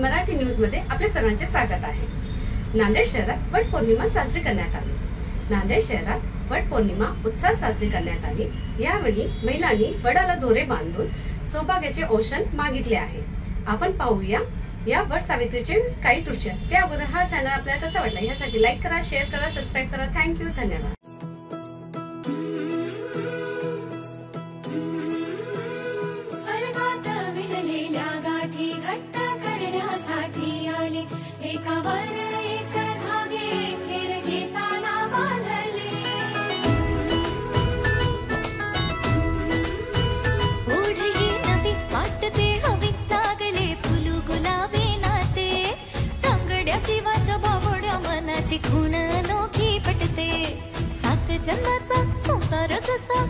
Marathi news मध्ये आपले सर्वांचे स्वागत आहे। नांदेड शहरात वट पौर्णिमा साजरी करण्यात आली। नांदेड शहरात वट पौर्णिमा उत्साहात साजरी करण्यात आली। यावेळी महिलांनी वडाला दोरे बांधून सौभाग्याचे औषण मागितले आहे। आपण पाहूया या वट सावित्रीचे काही दृश्य। त्या अगोदर हा चॅनल आपल्याला कसा वाटला यासाठी लाईक करा, शेअर करा, सबस्क्राइब करा। थँक्यू, धन्यवाद। खूण अनोखी पटते, सात जन्माचा संसार जसा